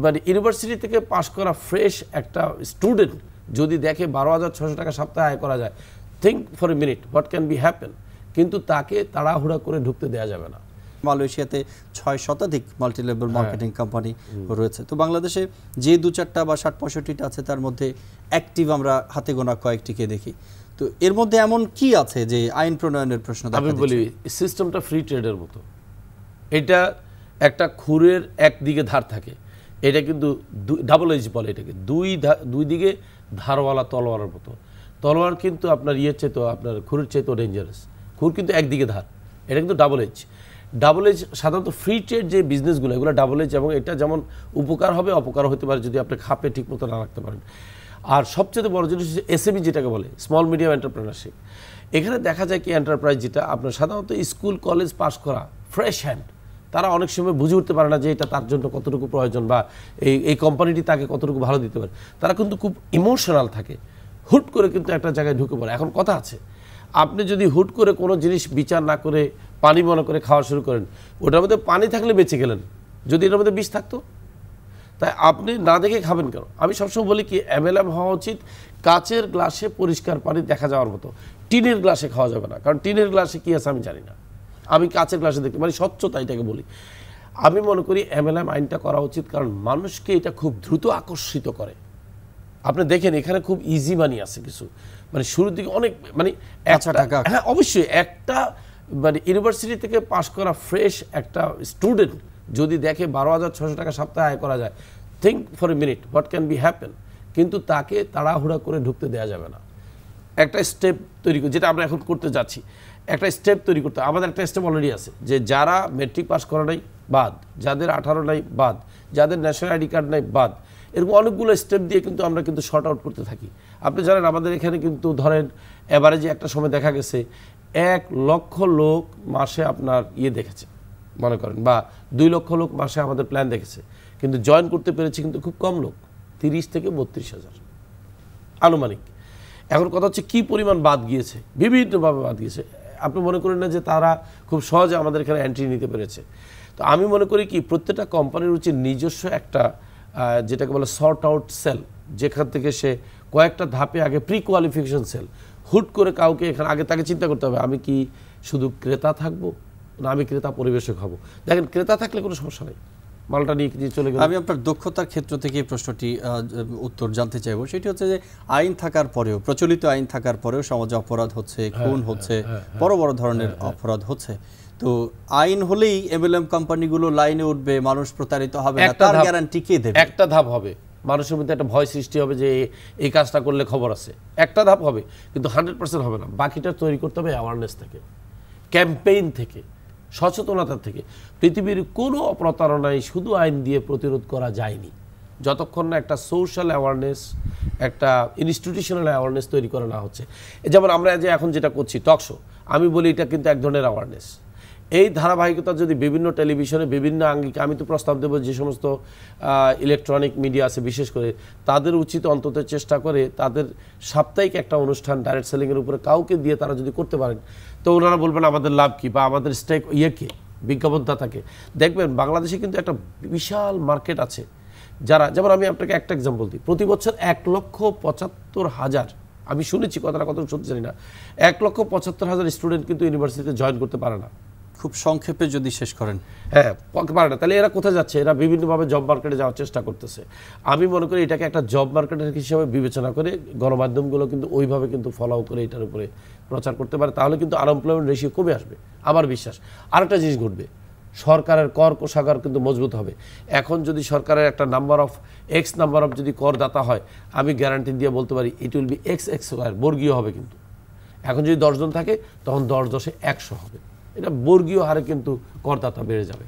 মানে ইউনিভার্সিটি থেকে পাশ করা ফ্রেশ একটা স্টুডেন্ট যদি দেখে 12,600 টাকা সপ্তাহে আয় করা যায়, think for a minute what can be happen. কিন্তু তাকে তাড়াহুড়া করে ঢুকতে দেওয়া যাবে না। মালয়েশিয়াতে 6 শতাধিক মাল্টি লেভেল মার্কেটিং কোম্পানি রয়েছে। তো বাংলাদেশে যে 2-4টা বা 60-65টা আছে তার মধ্যে অ্যাক্টিভ আমরা হাতে গোনা কয়েকটিকে দেখি। তো এর মধ্যে এমন কি আছে যে আইন প্রণয়নের প্রশ্ন? আমি বলি সিস্টেমটা ফ্রি ট্রেডের মতো। এটা একটা খুরের একদিকে ধার থাকে, এটা কিন্তু ডাবল এজ বলে এটাকে, দুই দিকে ধারওয়ালা তলোয়ারের মতো। তলোয়ার কিন্তু আপনার চেয়ে তো আপনার খুরের চেয়ে তো ডেঞ্জারাস। খুর কিন্তু একদিকে ধার, এটা কিন্তু ডাবল এজ। ডাবল এজ সাধারণত ফ্রি ট্রেড যে বিজনেসগুলো এগুলো ডাবল এজ, এবং এটা যেমন উপকার হবে অপকার হতে পারে যদি আপনি খাপে ঠিক মতো না রাখতে পারেন। আর সবচেয়ে বড় জিনিস হচ্ছে এসএমই যেটাকে বলে, স্মল মিডিয়াম এন্টারপ্রেনারশিপ। এখানে দেখা যায় কি এন্টারপ্রাইজ যেটা আপনার সাধারণত স্কুল কলেজ পাস করা ফ্রেশ হ্যান্ড, তারা অনেক সময় বুঝে উঠতে পারে না যে এটা তার জন্য কতটুকু প্রয়োজন বা এই কোম্পানিটি তাকে কতটুকু ভালো দিতে পারে। তারা কিন্তু খুব ইমোশনাল থাকে, হুট করে কিন্তু একটা জায়গায় ঢুকে পড়ে। এখন কথা আছে, আপনি যদি হুট করে কোনো জিনিস বিচার না করে পানি মনে করে খাওয়া শুরু করেন, ওটার মধ্যে পানি থাকলে বেঁচে গেলেন, যদি এটার মধ্যে বিষ থাকতো, তাই আপনি না দেখে খাবেন কেন? আমি সবসময় বলি কি অ্যাভেলেবল হওয়া উচিত কাচের গ্লাসে পরিষ্কার পানি দেখা যাওয়ার মতো। টিনের গ্লাসে খাওয়া যাবে না, কারণ টিনের গ্লাসে কী আছে আমি জানি না, আমি কাচের গ্লাসে দেখতে মানে স্বচ্ছতা এটাকে বলি। আমি মনে করি এমএলএম আইনটা করা উচিত, কারণ মানুষকে এটা খুব দ্রুত আকর্ষিত করে। আপনি দেখেন এখানে খুব ইজি মানি আছে কিছু, মানে শুরুর দিকে অনেক মানে টাকা। হ্যাঁ অবশ্যই, একটা মানে ইউনিভার্সিটি থেকে পাশ করা ফ্রেশ একটা স্টুডেন্ট যদি দেখে 12,600 টাকা সপ্তাহে আয় করা যায়, think for a minute what can be happen. কিন্তু তাকে তাড়াহুড়া করে ঢুকতে দেওয়া যাবে না। একটা স্টেপ তৈরি করে, যেটা আমরা এখন করতে যাচ্ছি, একটা স্টেপ তৈরি করতে। আমাদের একটা স্টেপ অলরেডি আছে যে যারা মেট্রিক পাস করা নাই বাদ, যাদের 18 নাই বাদ, যাদের ন্যাশনাল আইডি কার্ড নাই বাদ, এরকম অনেকগুলো স্টেপ দিয়ে কিন্তু আমরা কিন্তু শর্ট আউট করতে থাকি। আপনি জানেন আমাদের এখানে কিন্তু ধরেন এভারেজে একটা সময় দেখা গেছে 1 লক্ষ লোক মাসে আপনার দেখেছে মনে করেন, বা 2 লক্ষ লোক মাসে আমাদের প্ল্যান দেখেছে, কিন্তু জয়েন করতে পেরেছে কিন্তু খুব কম লোক, 30 থেকে 32,000 আনুমানিক। এখন কথা হচ্ছে কী পরিমাণ বাদ গিয়েছে, বিভিন্নভাবে বাদ গিয়েছে। আপনি মনে করেন না যে তারা খুব সহজে আমাদের এখানে এন্ট্রি নিতে পেরেছে। তো আমি মনে করি কি প্রত্যেকটা কোম্পানির উচিত নিজস্ব একটা যেটাকে বলে সর্ট আউট সেল, যেখান থেকে সে কয়েকটা ধাপে আগে প্রি কোয়ালিফিকেশন সেল। হুট করে কাউকে এখানে আগে তাকে চিন্তা করতে হবে আমি কি শুধু ক্রেতা থাকবো না আমি ক্রেতা পরিবেশক হব। দেখেন ক্রেতা থাকলে কোনো সমস্যা নেই, মালটা নিয়ে চলে গেল। আমি আপনার দক্ষতার ক্ষেত্র থেকে প্রশ্নটি উত্তর জানতে চাইবো, সেটি হচ্ছে যে আইন থাকার পরেও, প্রচলিত আইন থাকার পরেও সমাজে অপরাধ হচ্ছে, খুন হচ্ছে, বড় বড় ধরনের অপরাধ হচ্ছে। তো আইন হলেই এমএলএম কোম্পানিগুলো লাইনে উঠবে, মানুষ প্রতারিত হবে না, তার গ্যারান্টি কে দেবে? একটা ধাপ হবে, মানুষের মধ্যে একটা ভয় সৃষ্টি হবে যে এই কাজটা করলে খবর আছে, একটা ধাপ হবে, কিন্তু 100% হবে না। বাকিটা তৈরি করতে হবে অ্যাওয়ারনেস থেকে, ক্যাম্পেইন থেকে, সচেতনতা থেকে। পৃথিবীর কোনো অপ্রতারণায় শুধু আইন দিয়ে প্রতিরোধ করা যায়নি, যতক্ষণ না একটা সোশ্যাল অ্যাওয়ারনেস, একটা ইনস্টিটিউশনাল অ্যাওয়ারনেস তৈরি করা না হচ্ছে। যেমন আমরা যে এখন যেটা করছি টকশো, আমি বলি এটা কিন্তু এক ধরনের অ্যাওয়ারনেস। এই ধারাবাহিকতা যদি বিভিন্ন টেলিভিশনে বিভিন্ন আঙ্গিকে, আমি তো প্রস্তাব দেবো যে সমস্ত ইলেকট্রনিক মিডিয়া আছে বিশেষ করে, তাদের উচিত অন্তত চেষ্টা করে তাদের সাপ্তাহিক একটা অনুষ্ঠান ডাইরেক্ট সেলিংয়ের উপরে কাউকে দিয়ে তারা যদি করতে পারেন, তো ওনারা বলবেন আমাদের লাভ কী বা আমাদের স্টেক বিজ্ঞাপনদাতাকে। দেখবেন বাংলাদেশে কিন্তু একটা বিশাল মার্কেট আছে যারা, যেমন আমি আপনাকে একটা এক্সাম্পল দিই, প্রতি বছর 1,75,000, আমি শুনেছি কথাটা কত সত্যি জানি না, 1,75,000 স্টুডেন্ট কিন্তু ইউনিভার্সিটিতে জয়েন করতে পারে না। খুব সংক্ষেপে যদি শেষ করেন। হ্যাঁ পারে না, তাহলে এরা কোথায় যাচ্ছে? এরা বিভিন্নভাবে জব মার্কেটে যাওয়ার চেষ্টা করতেছে। আমি মনে করি এটাকে একটা জব মার্কেটের হিসেবে বিবেচনা করে গণমাধ্যমগুলো কিন্তু ওইভাবে কিন্তু ফলো করে এটার উপরে প্রচার করতে পারে, তাহলে কিন্তু আনএমপ্লয়মেন্ট রেশিও কমে আসবে আমার বিশ্বাস। আরেকটা জিনিস ঘটবে, সরকারের কর কোষাগার কিন্তু মজবুত হবে। এখন যদি সরকারের একটা নাম্বার অফ যদি করদাতা হয়, আমি গ্যারান্টি দিয়ে বলতে পারি ইট উইল বি x² বর্গীয় হবে। কিন্তু এখন যদি 10 জন থাকে তখন 10 × 10 = 100 হবে। এটা বর্গীয় হারে কিন্তু করদাতা বেড়ে যাবে।